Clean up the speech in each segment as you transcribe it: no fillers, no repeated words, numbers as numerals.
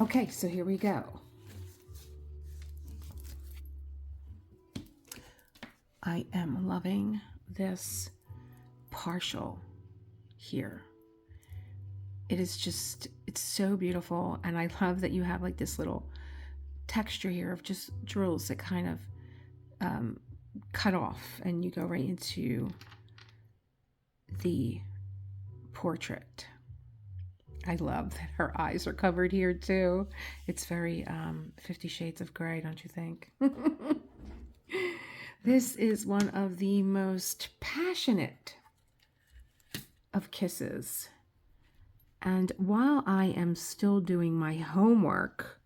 Okay, so here we go. I am loving this partial here. It is just, it's so beautiful. And I love that you have like this little texture here of just drills that kind of cut off, and you go right into the portrait. I love that her eyes are covered here too. It's very 50 Shades of Grey, don't you think? This is one of the most passionate of kisses. And while I am still doing my homework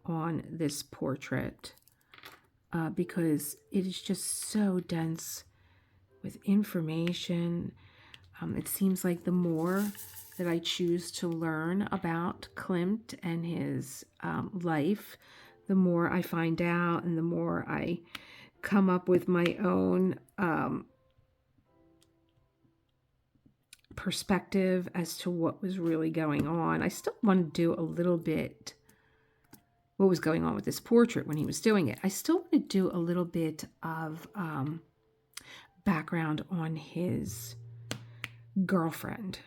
on this portrait, because it is just so dense with information, it seems like the more that I choose to learn about Klimt and his life, the more I find out and the more I come up with my own perspective as to what was really going on. I still want to do a little bit what was going on with this portrait when he was doing it. I still want to do a little bit of background on his girlfriend.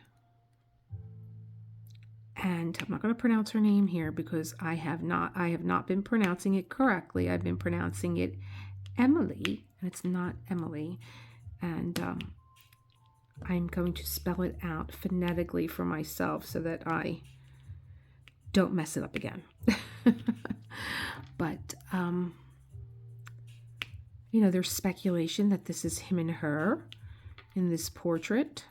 And I'm not going to pronounce her name here because I have not been pronouncing it correctly. I've been pronouncing it Emily, and it's not Emily. And I'm going to spell it out phonetically for myself so that I don't mess it up again. But, you know, there's speculation that this is him and her in this portrait.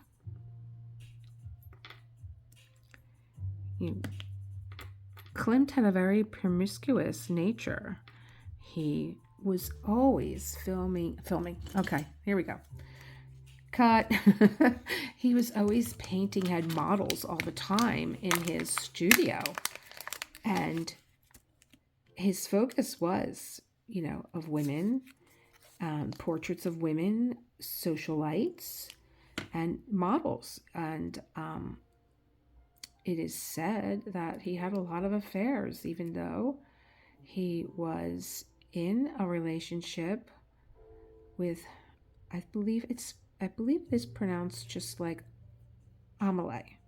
Klimt had a very promiscuous nature. He was always filming. Okay, here we go. Cut. He was always painting, had models all the time in his studio. And his focus was, you know, of women, portraits of women, socialites, and models. And it is said that he had a lot of affairs, even though he was in a relationship with, I believe it's pronounced just like Amelie.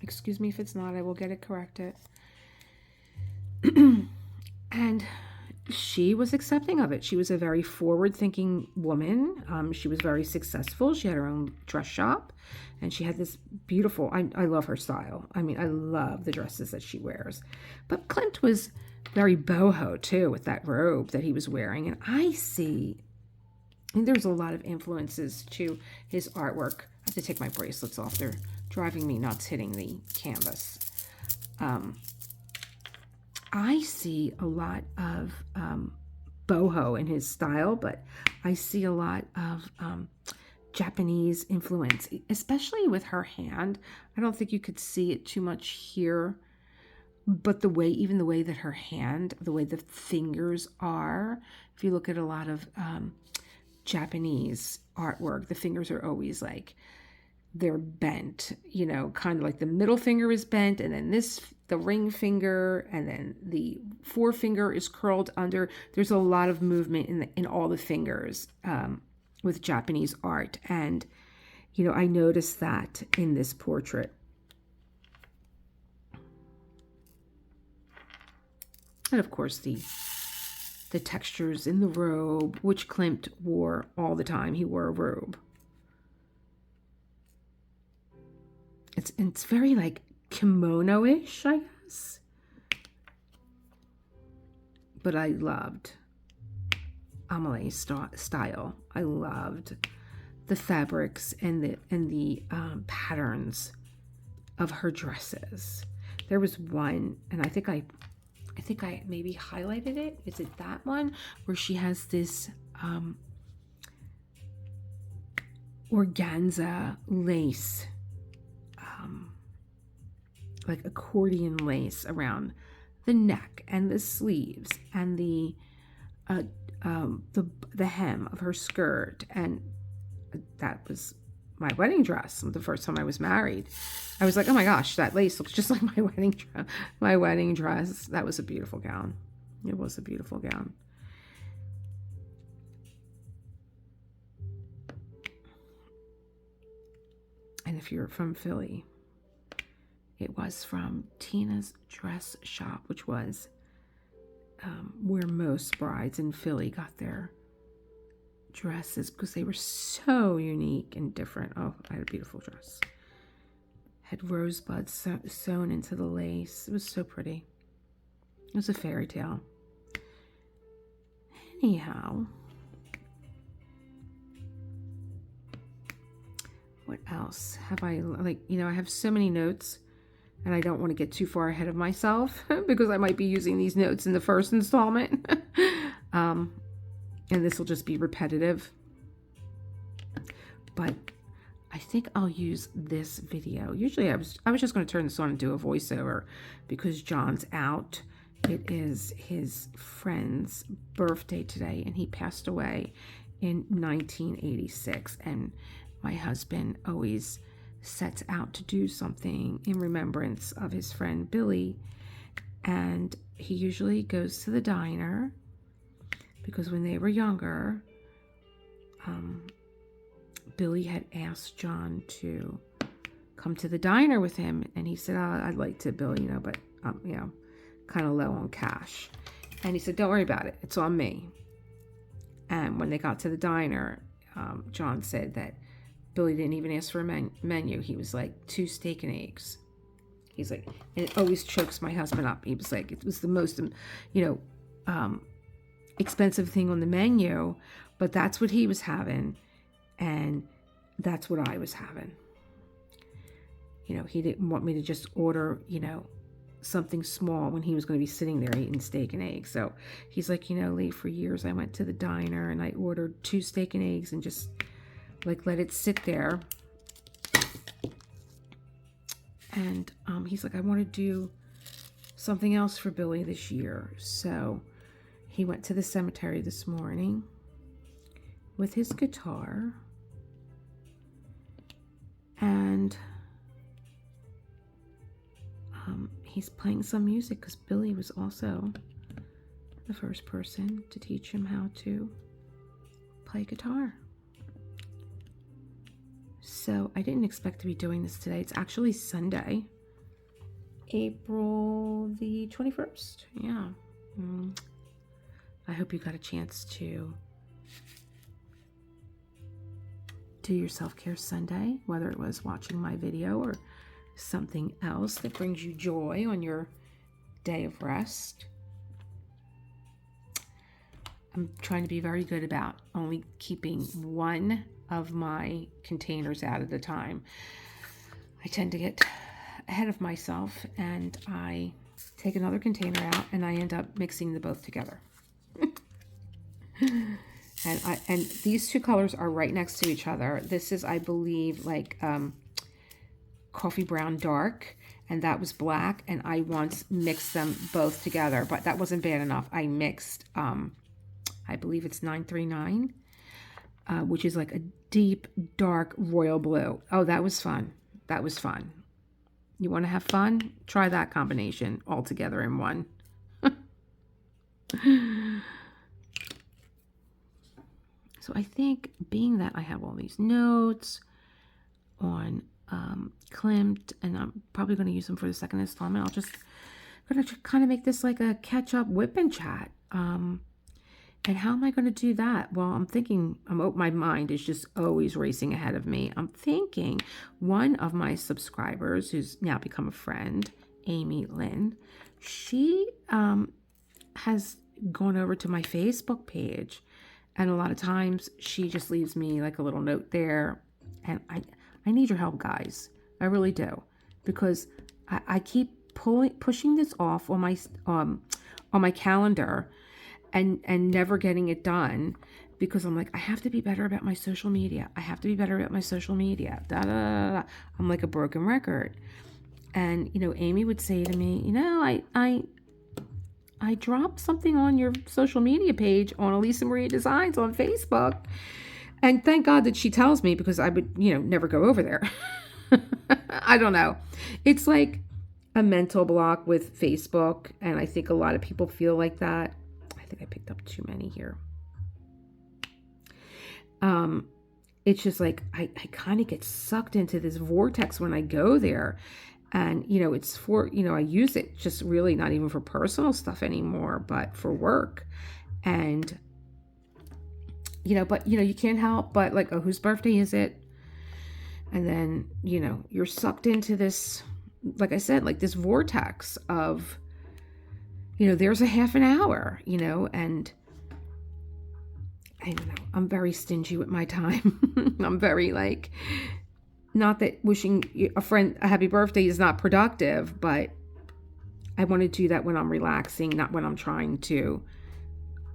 Excuse me if it's not, I will get it corrected. And she was accepting of it. She was a very forward-thinking woman. She was very successful. She had her own dress shop, and she had this beautiful, I love her style. I mean, I love the dresses that she wears. But Klimt was very boho, too, with that robe that he was wearing. And there's a lot of influences to his artwork. I have to take my bracelets off. They're driving me nuts hitting the canvas. I see a lot of boho in his style, but I see a lot of Japanese influence, especially with her hand. I don't think you could see it too much here, but even the way that her hand, the way the fingers are, if you look at a lot of Japanese artwork, the fingers are always like, they're bent, you know, kind of like the middle finger is bent, and then the ring finger, and then the forefinger is curled under. There's a lot of movement in all the fingers with Japanese art. And, you know, I noticed that in this portrait. And of course the textures in the robe, which Klimt wore all the time. He wore a robe. It's very like kimono-ish, I guess. But I loved Amelie's style. I loved the fabrics and the patterns of her dresses. There was one, and I think I maybe highlighted it. Is it that one where she has this organza lace, like accordion lace around the neck and the sleeves and the hem of her skirt, and that was my wedding dress the first time I was married. I was like, oh my gosh, that lace looks just like my wedding dress. That was a beautiful gown. It was a beautiful gown. And if you're from Philly, it was from Tina's Dress Shop, which was where most brides in Philly got their dresses because they were so unique and different. Oh, I had a beautiful dress. Had rosebuds sewn into the lace. It was so pretty. It was a fairy tale. Anyhow, what else have I, like, you know, I have so many notes and I don't want to get too far ahead of myself because I might be using these notes in the first installment. And this will just be repetitive. But I think I'll use this video. Usually I was just going to turn this on and do a voiceover because John's out. It is his friend's birthday today, and he passed away in 1986. And my husband always sets out to do something in remembrance of his friend Billy. And he usually goes to the diner because when they were younger, Billy had asked John to come to the diner with him. And he said, oh, I'd like to, Billy, you know, but, you know, kind of low on cash. And he said, don't worry about it. It's on me. And when they got to the diner, John said that Billy didn't even ask for a menu. He was like, 2 steak and eggs. He's like, and it always chokes my husband up. He was like, it was the most, you know, expensive thing on the menu, but that's what he was having. And that's what I was having. You know, he didn't want me to just order, you know, something small when he was going to be sitting there eating steak and eggs. So he's like, you know, Lee, for years I went to the diner and I ordered 2 steak and eggs and just like let it sit there. And he's like, I want to do something else for Billy this year. So he went to the cemetery this morning with his guitar. And he's playing some music because Billy was also the first person to teach him how to play guitar. So I didn't expect to be doing this today. It's actually Sunday, April the 21st. Yeah. I hope you got a chance to do your self-care Sunday, whether it was watching my video or something else that brings you joy on your day of rest. I'm trying to be very good about only keeping one of my containers out at a time. I tend to get ahead of myself and I take another container out and I end up mixing the both together. And these 2 colors are right next to each other. This is, I believe, like coffee brown dark, and that was black. And I once mixed them both together, but that wasn't bad enough. I mixed, I believe it's 939, which is like a deep, dark royal blue. Oh, that was fun. That was fun. You want to have fun? Try that combination all together in one. So I think, being that I have all these notes on Klimt, and I'm probably going to use them for the second installment, I'll just going to kind of make this like a catch-up whip and chat. And how am I going to do that? Well, I'm thinking, my mind is just always racing ahead of me. I'm thinking one of my subscribers, who's now become a friend, Amy Lynn, she has gone over to my Facebook page. And a lot of times she just leaves me like a little note there. And I need your help, guys. I really do. Because I keep pushing this off on my calendar and never getting it done. Because I'm like, I have to be better about my social media. I have to be better about my social media. Da, da, da, da. I'm like a broken record. And, you know, Amy would say to me, you know, I dropped something on your social media page on Elisa Maria Designs on Facebook. And thank God that she tells me, because I would, never go over there. I don't know. It's like a mental block with Facebook, and I think a lot of people feel like that. I think I picked up too many here. It's just like I kind of get sucked into this vortex when I go there. And, it's for, I use it just really not even for personal stuff anymore, but for work. And, but, you can't help but like, oh, whose birthday is it? And then, you're sucked into this, like I said, like this vortex of, there's a half an hour, and I don't know, I'm very stingy with my time. I'm very like, not that wishing a friend a happy birthday is not productive, but I want to do that when I'm relaxing, not when I'm trying to,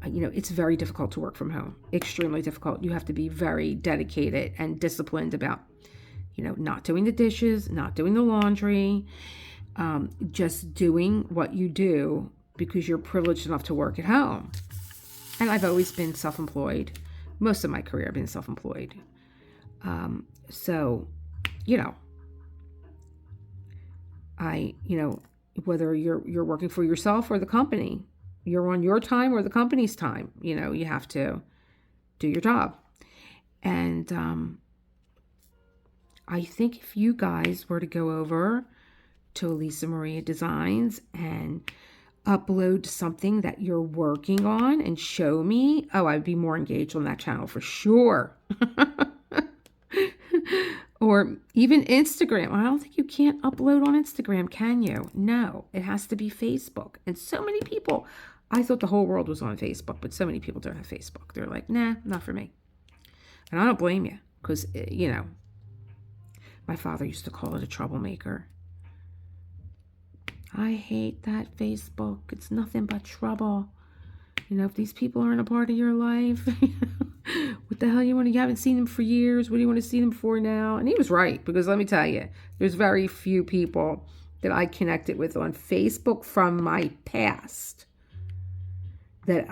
it's very difficult to work from home. Extremely difficult. You have to be very dedicated and disciplined about, not doing the dishes, not doing the laundry, just doing what you do because you're privileged enough to work at home. And I've always been self-employed. Most of my career I've been self-employed. So, whether you're working for yourself or the company, you're on your time or the company's time, you have to do your job. And I think if you guys were to go over to Elisa Maria Designs and upload something that you're working on and show me, I'd be more engaged on that channel for sure. Or even Instagram. I don't think you can't upload on Instagram, can you? No, it has to be Facebook. And so many people, I thought the whole world was on Facebook, but so many people don't have Facebook. They're like, nah, not for me. And I don't blame you, because, my father used to call it a troublemaker. I hate that Facebook. It's nothing but trouble. If these people aren't a part of your life, what the hell you haven't seen them for years. What do you want to see them for now? And he was right, because let me tell you, there's very few people that I connected with on Facebook from my past that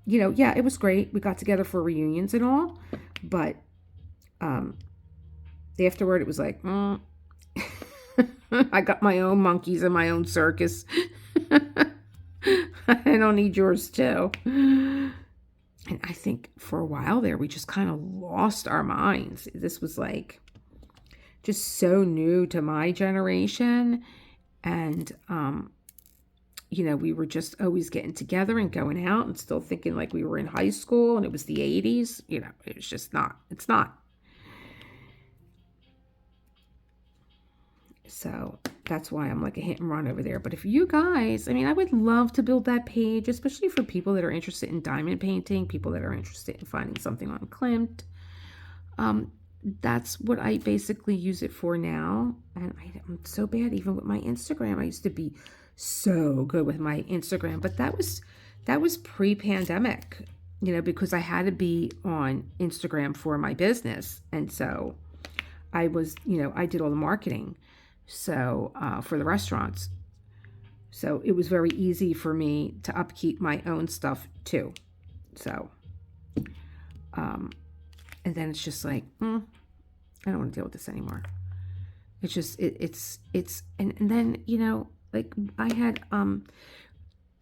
it was great. We got together for reunions and all, but afterward it was like, I got my own monkeys and my own circus. I don't need yours too. And I think for a while there, we just kind of lost our minds. This was like just so new to my generation. And, we were just always getting together and going out and still thinking like we were in high school and it was the 80s. It was just not. It's not. So that's why I'm like a hit and run over there. But if you guys, I would love to build that page, especially for people that are interested in diamond painting, people that are interested in finding something on Klimt. That's what I basically use it for now. And I'm so bad even with my Instagram. I used to be so good with my Instagram, but that was pre-pandemic, because I had to be on Instagram for my business. And so I was, I did all the marketing. So for the restaurants. So it was very easy for me to upkeep my own stuff too. So, and then it's just like, I don't want to deal with this anymore. It's just, and then, like I had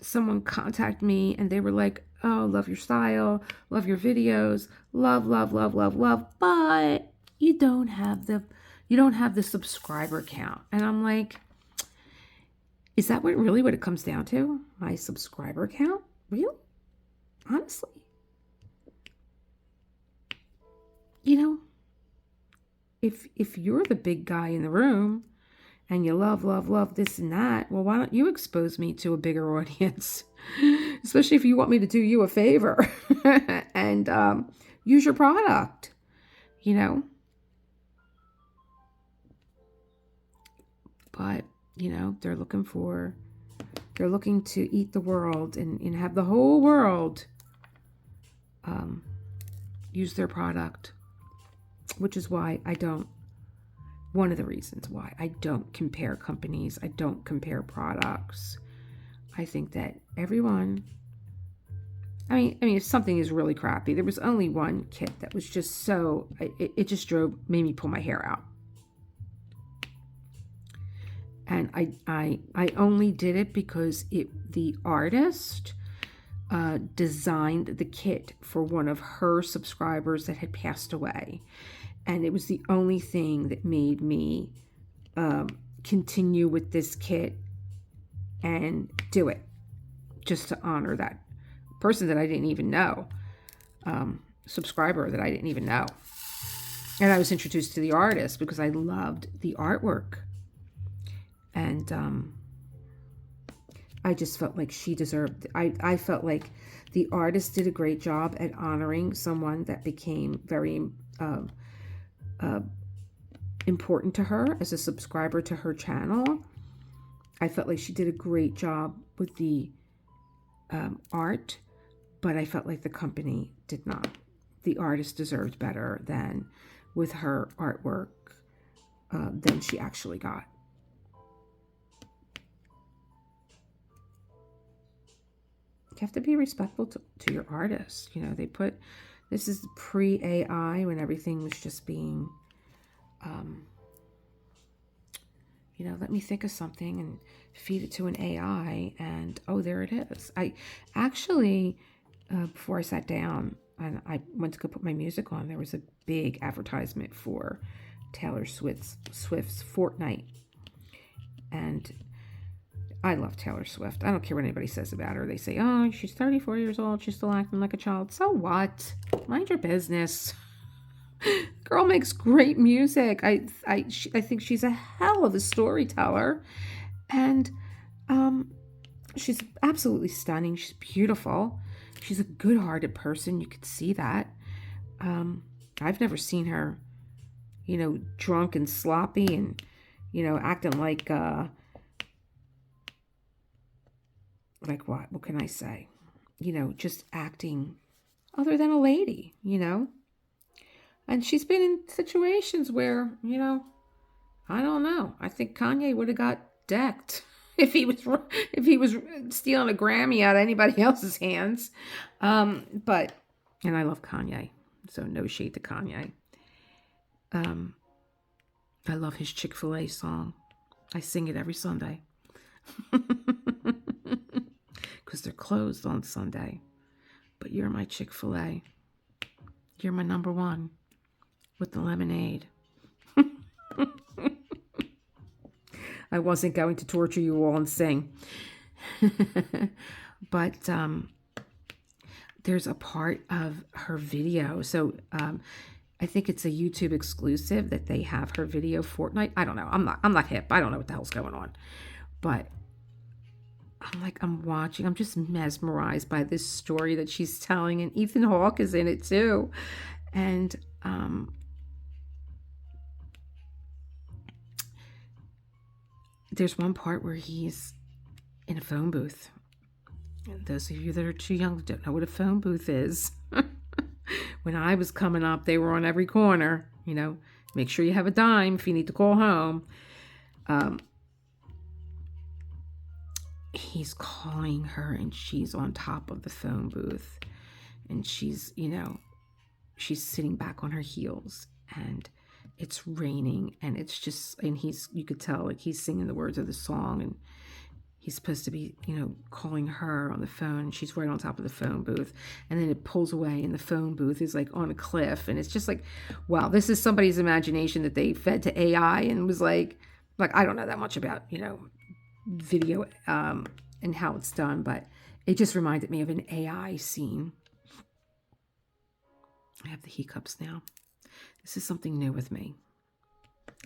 someone contact me and they were like, oh, love your style, love your videos, love, but you don't have the subscriber count. And I'm like, is that what it comes down to? My subscriber count? Really? Honestly? If you're the big guy in the room and you love this and that, well, why don't you expose me to a bigger audience? Especially if you want me to do you a favor and use your product, But, they're looking to eat the world and have the whole world use their product, which is why one of the reasons why I don't compare companies. I don't compare products. I think that everyone I mean, if something is really crappy, there was only one kit that was just so, it just made me pull my hair out. And I only did it because the artist designed the kit for one of her subscribers that had passed away. And it was the only thing that made me continue with this kit and do it, just to honor that person that I didn't even know, subscriber that I didn't even know. And I was introduced to the artist because I loved the artwork. And I just felt like she deserved, I felt like the artist did a great job at honoring someone that became very important to her as a subscriber to her channel. I felt like she did a great job with the art, but I felt like the company did not. The artist deserved better than with her artwork than she actually got. You have to be respectful to your artists. You know, they put, this is pre-AI when everything was just being, you know, let me think of something and feed it to an AI and, oh, there it is. I actually, before I sat down and I went to go put my music on, there was a big advertisement for Taylor Swift's Fortnite. And I love Taylor Swift. I don't care what anybody says about her. They say, oh, she's 34 years old. She's still acting like a child. So what? Mind your business. Girl makes great music. I think she's a hell of a storyteller. And she's absolutely stunning. She's beautiful. She's a good-hearted person. You could see that. I've never seen her, you know, drunk and sloppy and, you know, acting like what? What can I say? You know, just acting other than a lady, you know? And she's been in situations where, you know, I don't know. I think Kanye would have got decked if he was stealing a Grammy out of anybody else's hands. But, and I love Kanye, so no shade to Kanye. I love his Chick-fil-A song. I sing it every Sunday. Because they're closed on Sunday. But you're my Chick-fil-A. You're my number one with the lemonade. I wasn't going to torture you all and sing. But there's a part of her video. So I think it's a YouTube exclusive that they have her video Fortnite. I don't know. I'm not hip. I don't know what the hell's going on. But I'm watching. I'm just mesmerized by this story that she's telling. And Ethan Hawke is in it too. And there's one part where he's in a phone booth. And those of you that are too young don't know what a phone booth is. When I was coming up, they were on every corner. You know, make sure you have a dime if you need to call home. He's calling her and she's on top of the phone booth. And she's, you know, she's sitting back on her heels. And it's raining. And it's just, and you could tell, like, he's singing the words of the song. And he's supposed to be, you know, calling her on the phone. She's right on top of the phone booth. And then it pulls away and the phone booth is like on a cliff. And it's just like, wow, this is somebody's imagination that they fed to AI and was like I don't know that much about, you know, video and how it's done, but it just reminded me of an AI scene. I have the hiccups now. This is something new with me.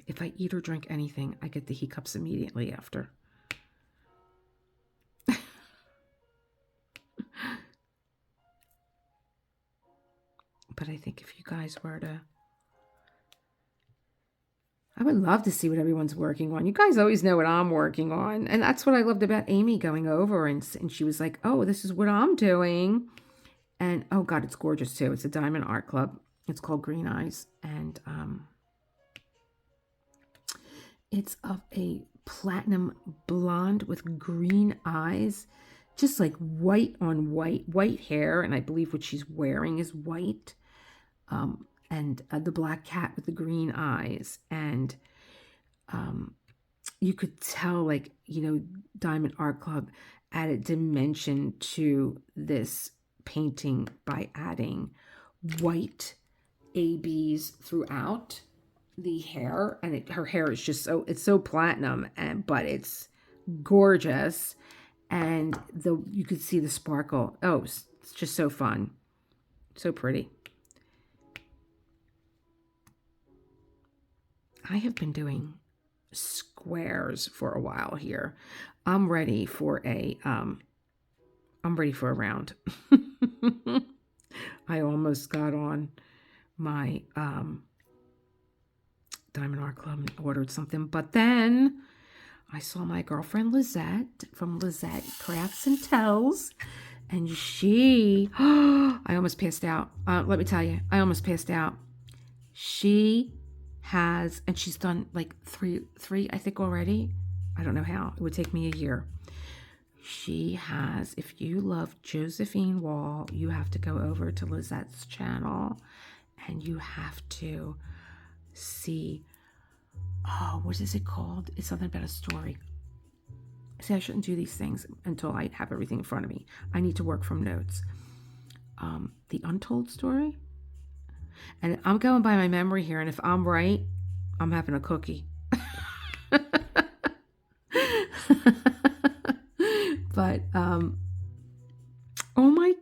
If I eat or drink anything, I get the hiccups immediately after. But I think if you guys were to, I would love to see what everyone's working on. You guys always know what I'm working on. And that's what I loved about Amy going over. And she was like, oh, this is what I'm doing. And, oh, God, it's gorgeous, too. It's a Diamond Art Club. It's called Green Eyes. And it's of a platinum blonde with green eyes. just like white on white, white hair, and I believe what she's wearing is white. And the black cat with the green eyes, and you could tell, like, Diamond Art Club added dimension to this painting by adding white ABs throughout the hair, and her hair is just it's so platinum, but it's gorgeous, and you could see the sparkle. Oh, it's just so fun, so pretty. I have been doing squares for a while here. I'm ready for a round. I almost got on my Diamond Art Club and ordered something, but then I saw my girlfriend Lisette from Lisette Crafts and Tells, and she, I almost passed out. Let me tell you, I almost passed out. She has, and she's done like three, I think already. I don't know how. It would take me a year. She has, if you love Josephine Wall, you have to go over to Lisette's channel and you have to see, what is it called? It's something about a story. See, I shouldn't do these things until I have everything in front of me. I need to work from notes. The Untold story. And I'm going by my memory here, and if I'm right, I'm having a cookie. But oh my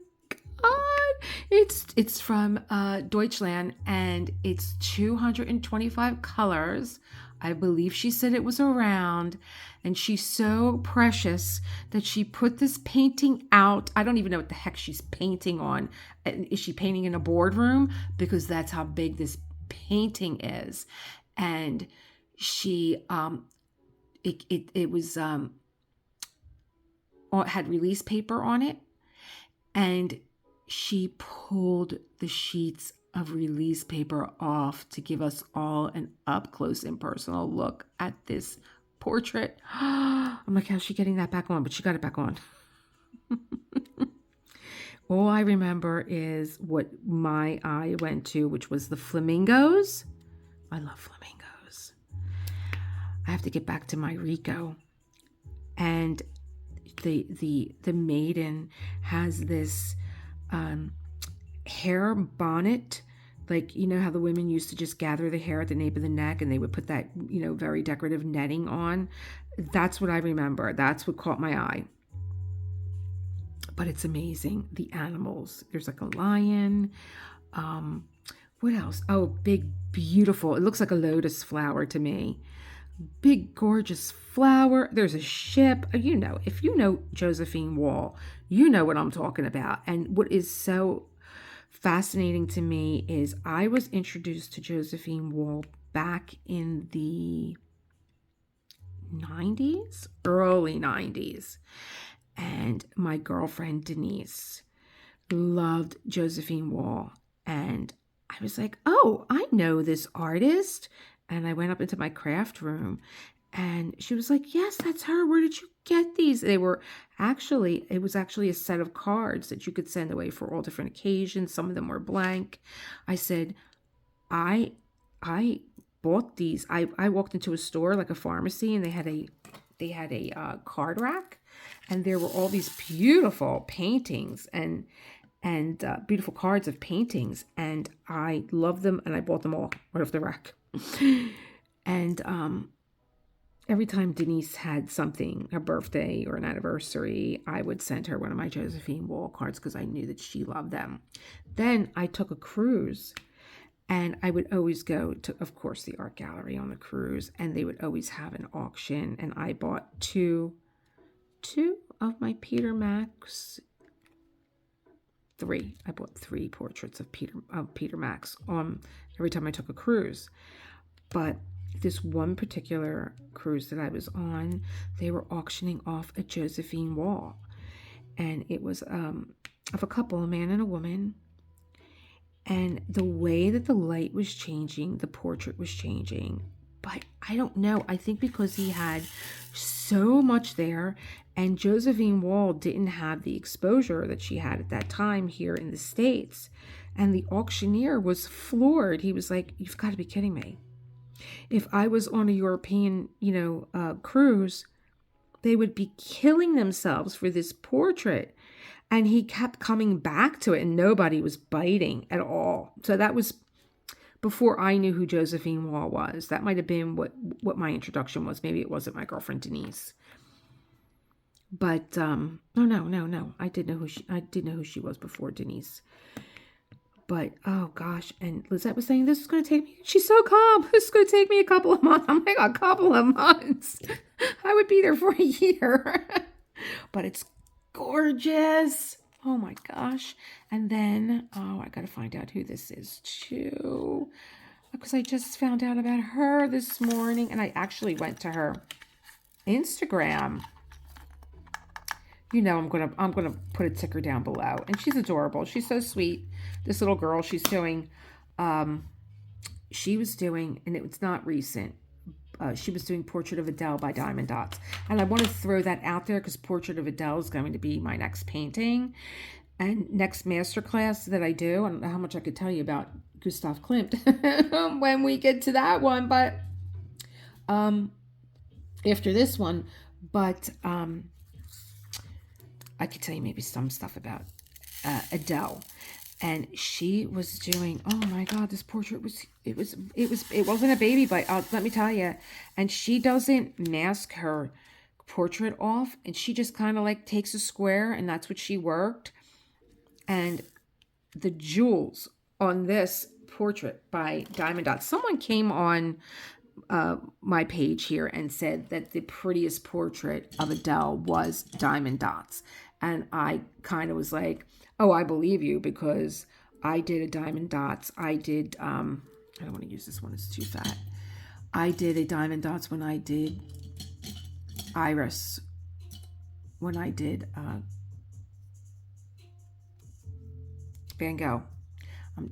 God, it's from Deutschland, and it's 225 colors. I believe she said it was a round, and she's so precious that she put this painting out. I don't even know what the heck she's painting on. Is she painting in a boardroom? Because that's how big this painting is. And she it was had release paper on it, and she pulled the sheets of release paper off to give us all an up close and personal look at this portrait. I'm like, how's she getting that back on? But she got it back on. All I remember is what my eye went to, which was the flamingos. I love flamingos. I have to get back to my Rico. And the maiden has this hair bonnet, like, you know how the women used to just gather the hair at the nape of the neck and they would put that, very decorative netting on. That's what I remember. That's what caught my eye. But it's amazing. The animals. There's like a lion. What else? Oh, big, beautiful. It looks like a lotus flower to me. Big, gorgeous flower. There's a ship. If you know Josephine Wall, you know what I'm talking about. And what is so fascinating to me is I was introduced to Josephine Wall back in the 90s, early 90s. And my girlfriend Denise loved Josephine Wall. And I was like, oh, I know this artist. And I went up into my craft room and she was like, yes, that's her. Where did you get these? It was actually a set of cards that you could send away for all different occasions. Some of them were blank. I said, I bought these. I walked into a store, like a pharmacy, and they had a card rack, and there were all these beautiful paintings and beautiful cards of paintings, and I loved them, and I bought them all right off the rack. And every time Denise had something, a birthday or an anniversary, I would send her one of my Josephine Wall cards because I knew that she loved them. Then I took a cruise, and I would always go to, of course, the art gallery on the cruise, and they would always have an auction, and I bought two of my Peter Max. I bought 3 portraits of Peter Max every time I took a cruise. But this one particular cruise that I was on, they were auctioning off a Josephine Wall. And it was of a couple, a man and a woman. And the way that the light was changing, the portrait was changing. but I don't know. I think because he had so much there, and Josephine Wall didn't have the exposure that she had at that time here in the States. And the auctioneer was floored. He was like, "You've got to be kidding me. If I was on a European, cruise, they would be killing themselves for this portrait." And he kept coming back to it, and nobody was biting at all. So that was before I knew who Josephine Wall was. That might have been what my introduction was. Maybe it wasn't my girlfriend Denise. But no. I did know who she was before Denise. But oh gosh, and Lisette was saying this is going to take me. She's so calm. This is going to take me a couple of months. I'm like, a couple of months. I would be there for a year. But it's gorgeous. Oh my gosh. And then, I got to find out who this is too, because I just found out about her this morning, and I actually went to her Instagram. I'm gonna put a ticker down below, and she's adorable. She's so sweet. This little girl, she was doing, and it's not recent. She was doing Portrait of Adele by Diamond Dots. And I want to throw that out there because Portrait of Adele is going to be my next painting and next masterclass that I do. I don't know how much I could tell you about Gustav Klimt when we get to that one, but after this one. But I could tell you maybe some stuff about Adele. And she was doing, oh my God, this portrait it wasn't a baby bite, let me tell you. And she doesn't mask her portrait off, and she just kind of like takes a square, and that's what she worked. And the jewels on this portrait by Diamond Dots. Someone came on my page here and said that the prettiest portrait of Adele was Diamond Dots. And I kind of was like, oh, I believe you, because I did a Diamond Dots. I did, I don't want to use this one, it's too fat. I did a Diamond Dots when I did Iris, when I did Van Gogh.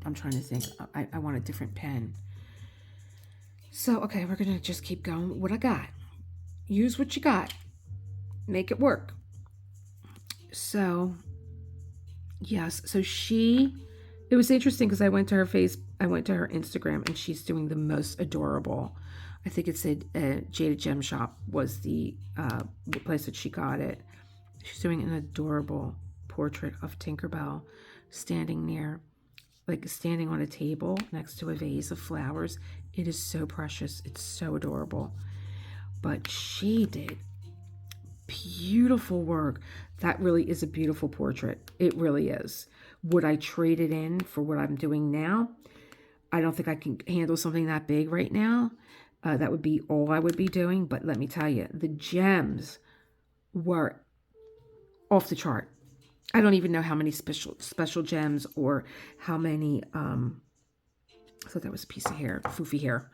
I'm trying to think. I want a different pen. So, okay, we're going to just keep going with what I got. Use what you got. Make it work. So, yes. So it was interesting because I went to her Instagram, and she's doing the most adorable. I think it said Jada Gem Shop was the place that she got it. She's doing an adorable portrait of Tinkerbell standing on a table next to a vase of flowers. It is so precious. It's so adorable. But she did beautiful work. That really is a beautiful portrait. It really is. Would I trade it in for what I'm doing now? I don't think I can handle something that big right now. That would be all I would be doing. But let me tell you, the gems were off the chart. I don't even know how many special gems, or how many, I thought that was a piece of hair, foofy hair.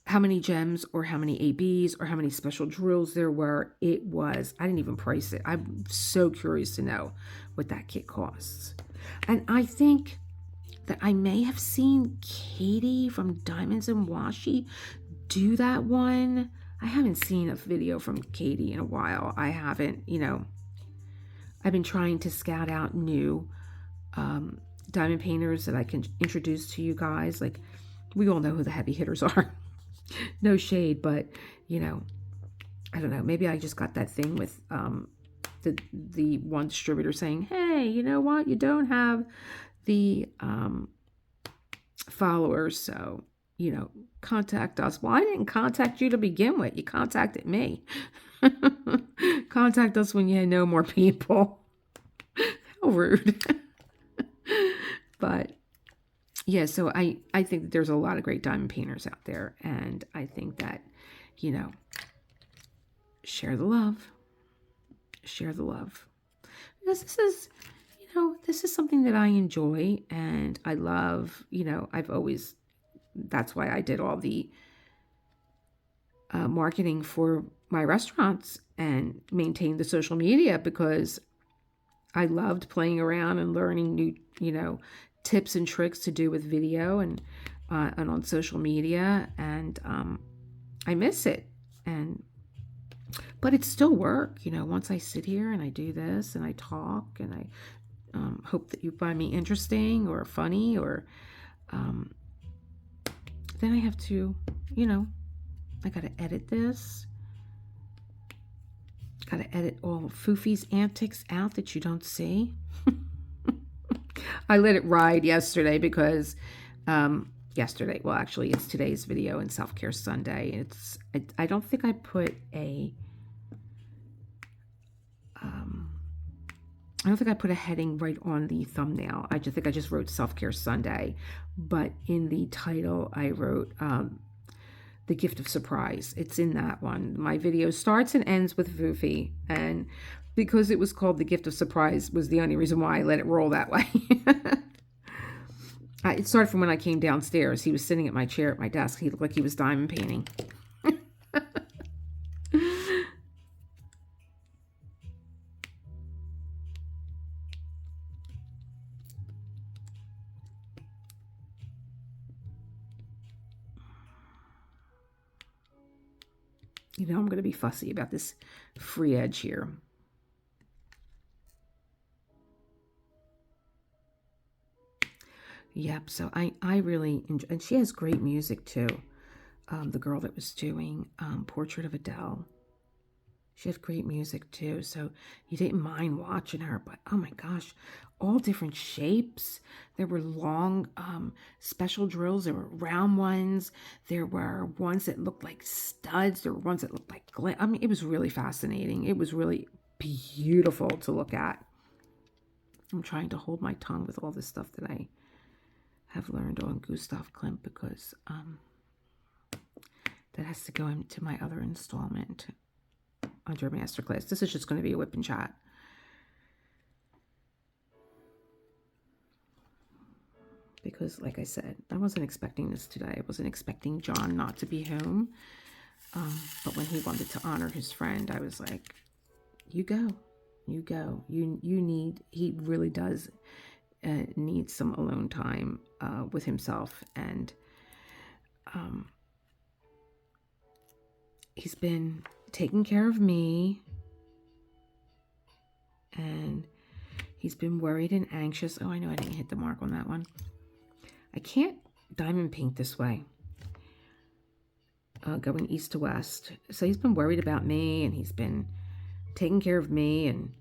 How many gems, or how many ABs, or how many special drills there were. I didn't even price it. I'm so curious to know what that kit costs. And I think that I may have seen Katie from Diamonds and Washi do that one. I haven't seen a video from Katie in a while. I haven't, I've been trying to scout out new diamond painters that I can introduce to you guys. Like, we all know who the heavy hitters are. No shade, but, I don't know. Maybe I just got that thing with the one distributor saying, hey, you know what? You don't have the followers, so, contact us. Well, I didn't contact you to begin with. You contacted me. Contact us when you know more people. How rude. But yeah, so I think that there's a lot of great diamond painters out there, and I think that, share the love. Share the love. Because this is something that I enjoy, and I love, that's why I did all the marketing for my restaurants and maintained the social media, because I loved playing around and learning new, tips and tricks to do with video and on social media. And I miss it. And but it's still work, you know. Once I sit here and I do this and I talk and I hope that you find me interesting or funny, or um, then I have to, you know, I got to edit this. Got to edit all of Foofy's antics out that you don't see. I let it ride yesterday because yesterday, well, actually, it's today's video in Self-Care Sunday. I don't think I put a I don't think I put a heading right on the thumbnail. I just think I just wrote Self-Care Sunday, but in the title I wrote The Gift of Surprise. It's in that one. My video starts and ends with Foofy, and because it was called The Gift of Surprise was the only reason why I let it roll that way. It started from when I came downstairs. He was sitting at my chair at my desk. He looked like he was diamond painting. You know, I'm going to be fussy about this free edge here. Yep, so I really enjoy, and she has great music too. The girl that was doing Portrait of Adele, she had great music too, so you didn't mind watching her, but oh my gosh, all different shapes. There were long special drills, there were round ones, there were ones that looked like studs, there were ones that looked like I mean, it was really fascinating. It was really beautiful to look at. I'm trying to hold my tongue with all this stuff that I have learned on Gustav Klimt, because that has to go into my other installment under Masterclass. This is just going to be a whip and chat. Because, like I said, I wasn't expecting this today. I wasn't expecting John not to be home. But when he wanted to honor his friend, I was like, you go. You go. You need, he really does need some alone time with himself. And he's been taking care of me, and he's been worried and anxious. Oh, I know I didn't hit the mark on that one. I can't diamond paint this way, going east to west. So he's been worried about me, and he's been taking care of me and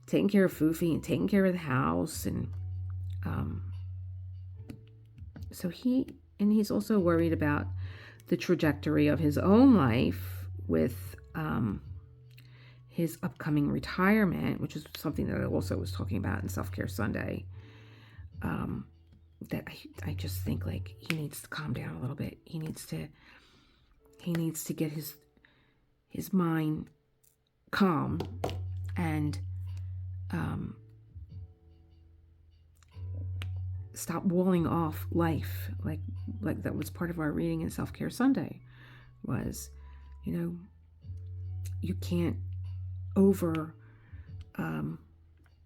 taking care of Foofy and taking care of the house. And so he's also worried about the trajectory of his own life with his upcoming retirement, which is something that I also was talking about in Self-Care Sunday. That I just think, like, he needs to calm down a little bit. He needs to get his mind calm and stop walling off life, like that was part of our reading in Self-Care Sunday, was, you know, you can't over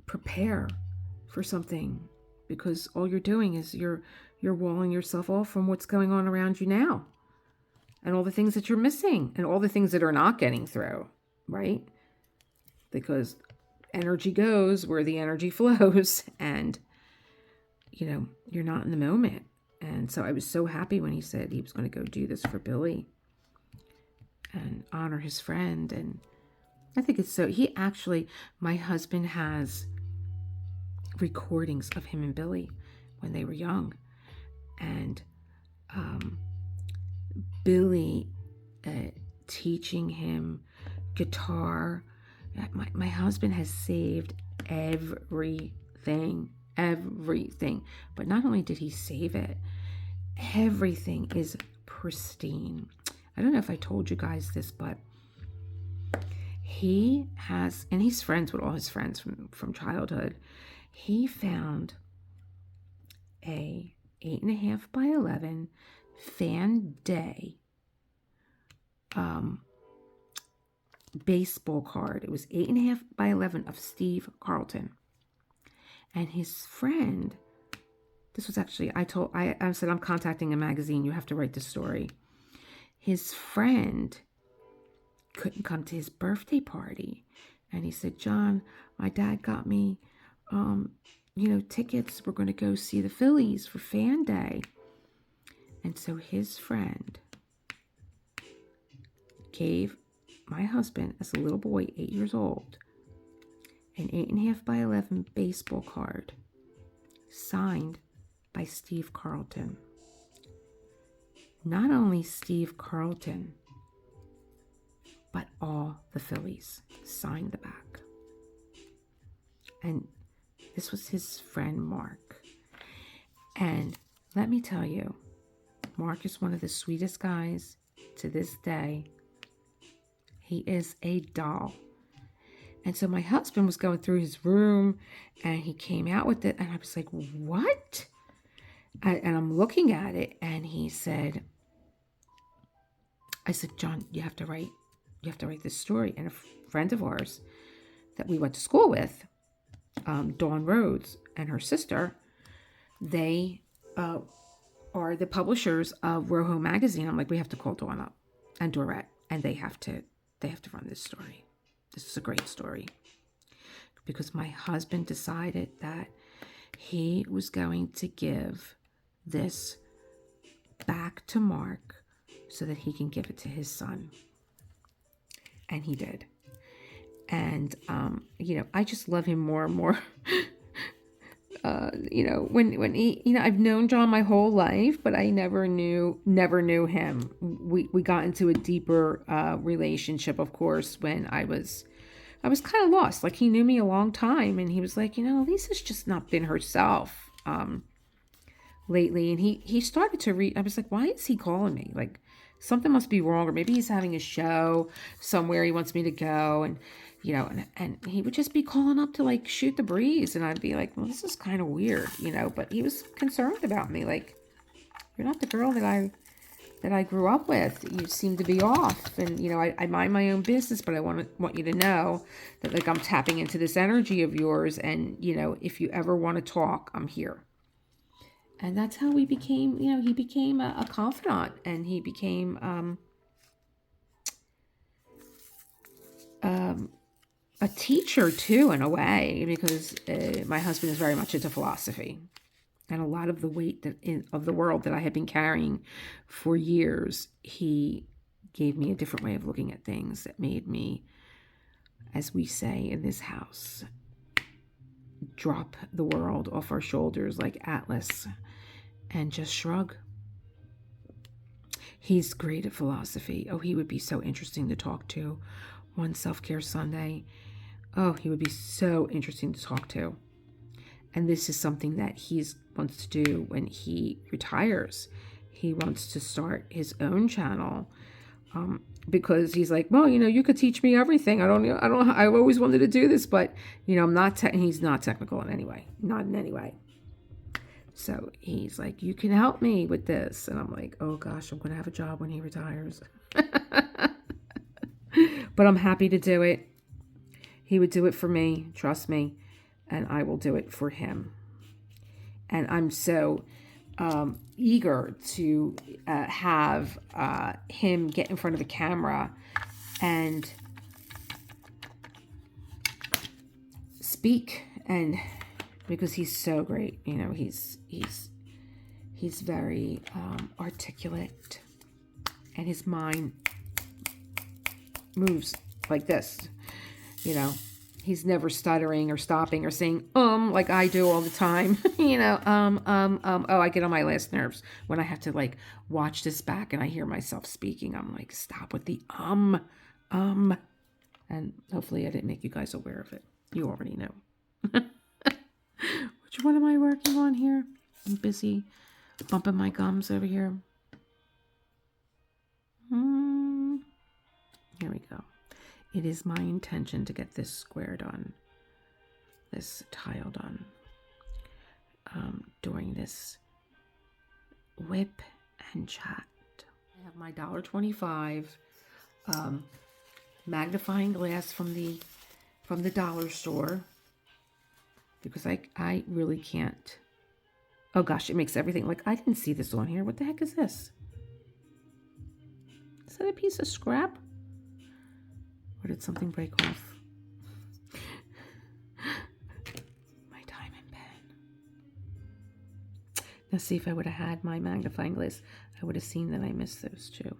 prepare for something, because all you're doing is you're walling yourself off from what's going on around you now, and all the things that you're missing, and all the things that are not getting through, right? Because energy goes where the energy flows, and you know, you're not in the moment. And so I was so happy when he said he was going to go do this for Billy and honor his friend. And I think it's so, he actually, my husband has recordings of him and Billy when they were young, and Billy teaching him guitar. My husband has saved everything, but not only did he save it, everything is pristine. I don't know if I told you guys this, but he has, and he's friends with all his friends from childhood. He found a 8.5 by 11 Fan Day baseball card. It was 8.5 by 11 of Steve Carlton. And his friend, this was actually, I said, I'm contacting a magazine. You have to write the story. his friend couldn't come to his birthday party. And he said, John, my dad got me, tickets. We're going to go see the Phillies for fan day. And so his friend gave my husband, as a little boy, 8 years old, an 8.5 by 11 baseball card signed by Steve Carlton. Not only Steve Carlton, but all the Phillies signed the back. And this was his friend Mark. And let me tell you, Mark is one of the sweetest guys to this day. He is a doll. And so my husband was going through his room and he came out with it. And I was like, what? And I'm looking at it and he said, I said, John, you have to write this story. And a friend of ours that we went to school with, Dawn Rhodes and her sister, they are the publishers of Roho magazine. I'm like, we have to call Dawn up and Dorette, and they have to run this story. This is a great story because my husband decided that he was going to give this back to Mark so that he can give it to his son. And he did. And, I just love him more and more. When he, I've known John my whole life, but I never knew him. We got into a deeper relationship, of course, when I was kind of lost. Like, he knew me a long time, and he was like, Lisa's just not been herself lately. And he started to read. I was like, why is he calling me? Like, something must be wrong, or maybe he's having a show somewhere he wants me to go. And and he would just be calling up to like shoot the breeze. And I'd be like, well, this is kind of weird, but he was concerned about me. Like, you're not the girl that I grew up with. You seem to be off. And, I mind my own business, but I want you to know that, like, I'm tapping into this energy of yours. And, if you ever want to talk, I'm here. And that's how we became, he became a confidant, and he became a teacher too, in a way, because my husband is very much into philosophy, and a lot of the weight of the world that I had been carrying for years, he gave me a different way of looking at things that made me, as we say in this house, drop the world off our shoulders like Atlas and just shrug. He's great at philosophy. Oh, he would be so interesting to talk to. One Self-Care Sunday. Oh, he would be so interesting to talk to. And this is something that he wants to do when he retires. He wants to start his own channel because he's like, well, you could teach me everything. I've always wanted to do this, but I'm not. He's not technical in any way, not in any way. So he's like, you can help me with this, and I'm like, oh gosh, I'm gonna have a job when he retires. But I'm happy to do it. He would do it for me, trust me, and I will do it for him. And I'm so eager to have him get in front of a camera and speak, and because he's so great, he's very articulate, and his mind moves like this. He's never stuttering or stopping or saying like I do all the time. Oh, I get on my last nerves when I have to like watch this back and I hear myself speaking. I'm like, stop with the and hopefully I didn't make you guys aware of it. You already know. Which one am I working on here? I'm busy bumping my gums over here. Here we go. It is my intention to get this square done, this tile done, during this whip and chat. I have my $1.25 magnifying glass from the dollar store, because I really can't. Oh gosh, it makes everything, like, I didn't see this on here. What the heck is this? that a piece of scrap? Or did something break off? My diamond pen. Now see, if I would have had my magnifying glass, I would have seen that I missed those two.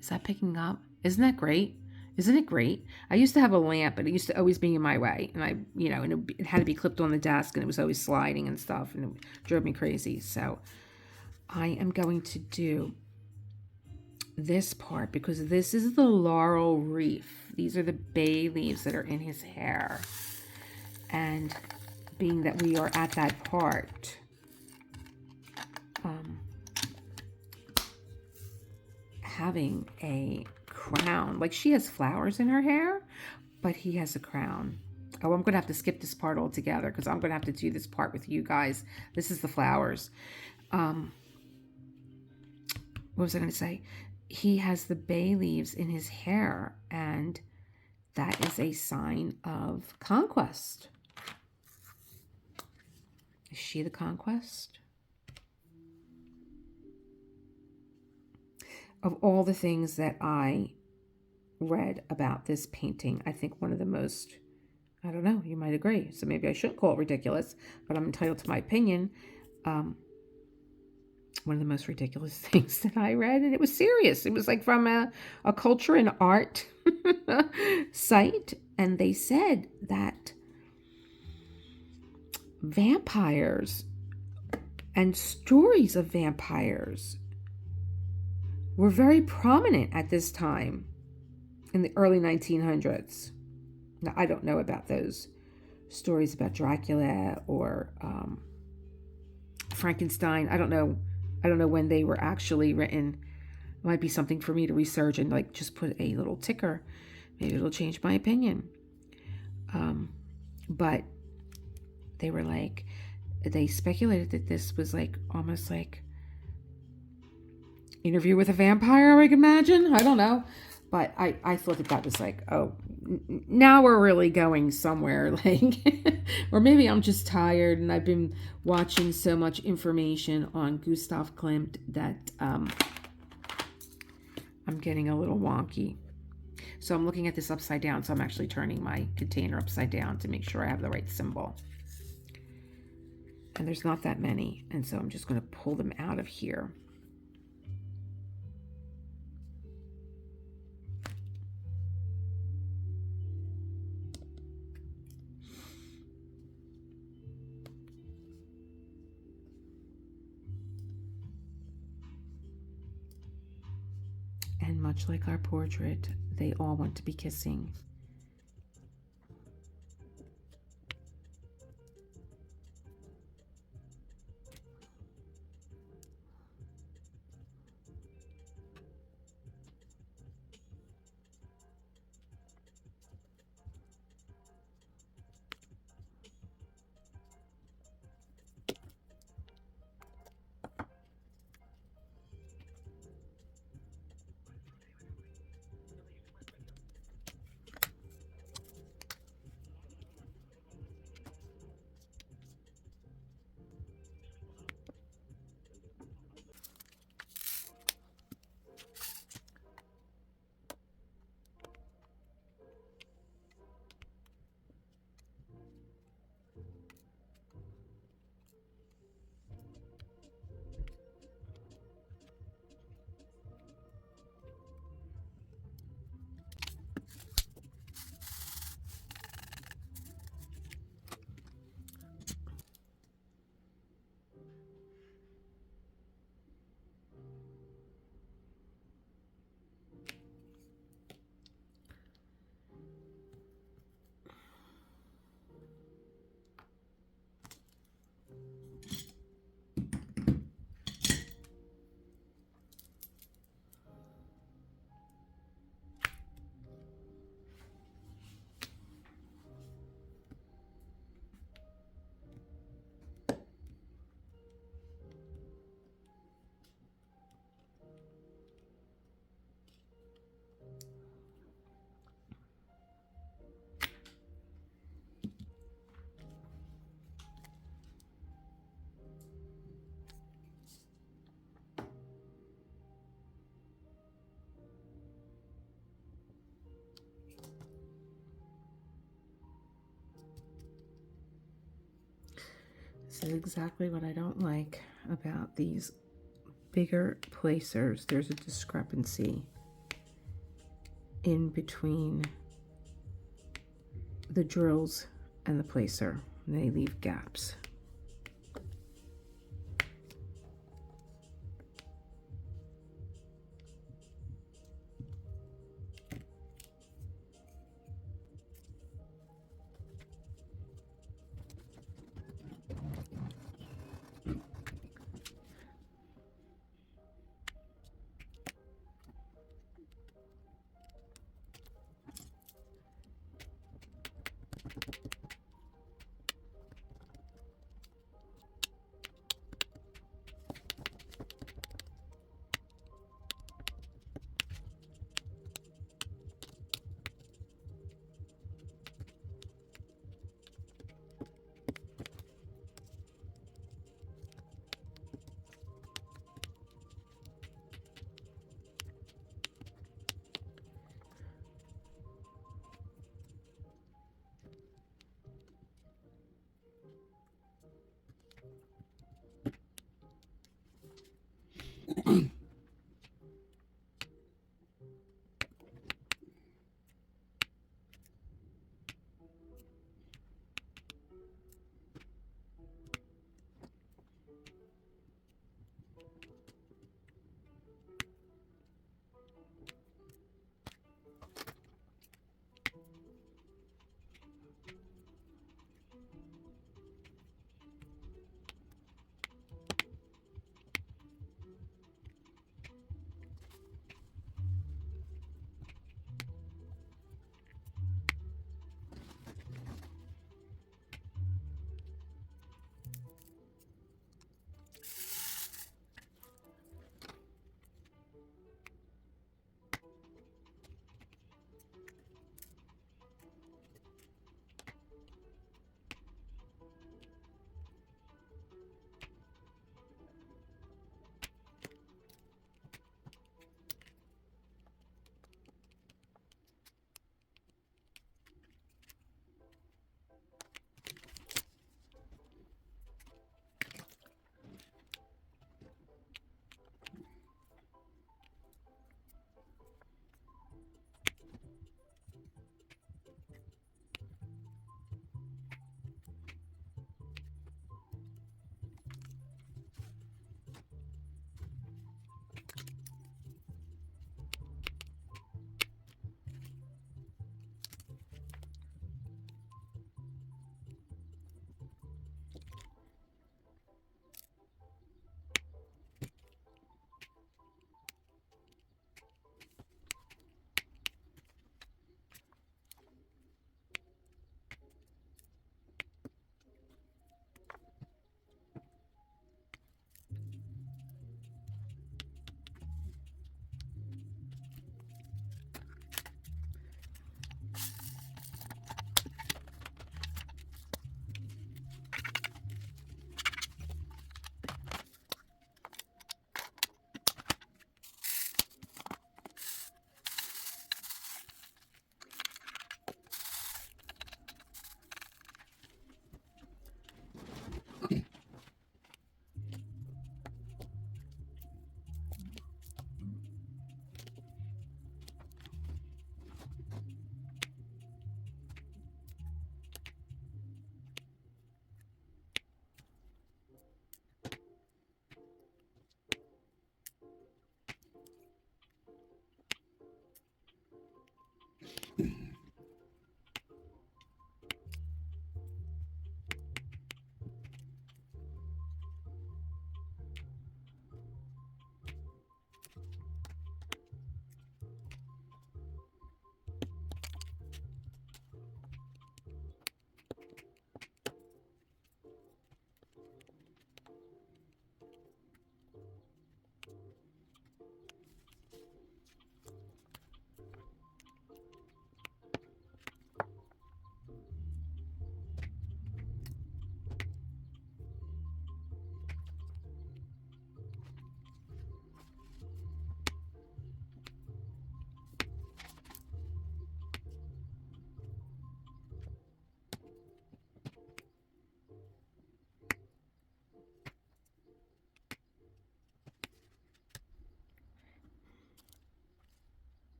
Is that picking up? Isn't that great? Isn't it great? I used to have a lamp, but it used to always be in my way. And it had to be clipped on the desk, and it was always sliding and stuff, and it drove me crazy. So I am going to do this part because this is the laurel wreath. These are the bay leaves that are in his hair. And being that we are at that part, having a crown, like she has flowers in her hair, but he has a crown. Oh, I'm gonna have to skip this part altogether because I'm gonna have to do this part with you guys. This is the flowers. What was I gonna say? He has the bay leaves in his hair, and that is a sign of conquest. Is she the conquest? Of all the things that I read about this painting, I think one of the most, I don't know, you might agree, so maybe I shouldn't call it ridiculous, but I'm entitled to my opinion. One of the most ridiculous things that I read, and it was serious. It was like from a culture and art site, and they said that vampires and stories of vampires were very prominent at this time in the early 1900s. Now, I don't know about those stories about Dracula or Frankenstein. I don't know when they were actually written. It might be something for me to research and like just put a little ticker. Maybe it'll change my opinion. But they were like, they speculated that this was like almost like Interview with a Vampire, I can imagine. I don't know. But I thought that was like, oh, now we're really going somewhere. Like, or maybe I'm just tired and I've been watching so much information on Gustav Klimt that I'm getting a little wonky. So I'm looking at this upside down. So I'm actually turning my container upside down to make sure I have the right symbol. And there's not that many. And so I'm just going to pull them out of here. And much like our portrait, they all want to be kissing. This is exactly what I don't like about these bigger placers. There's a discrepancy in between the drills and the placer. They leave gaps.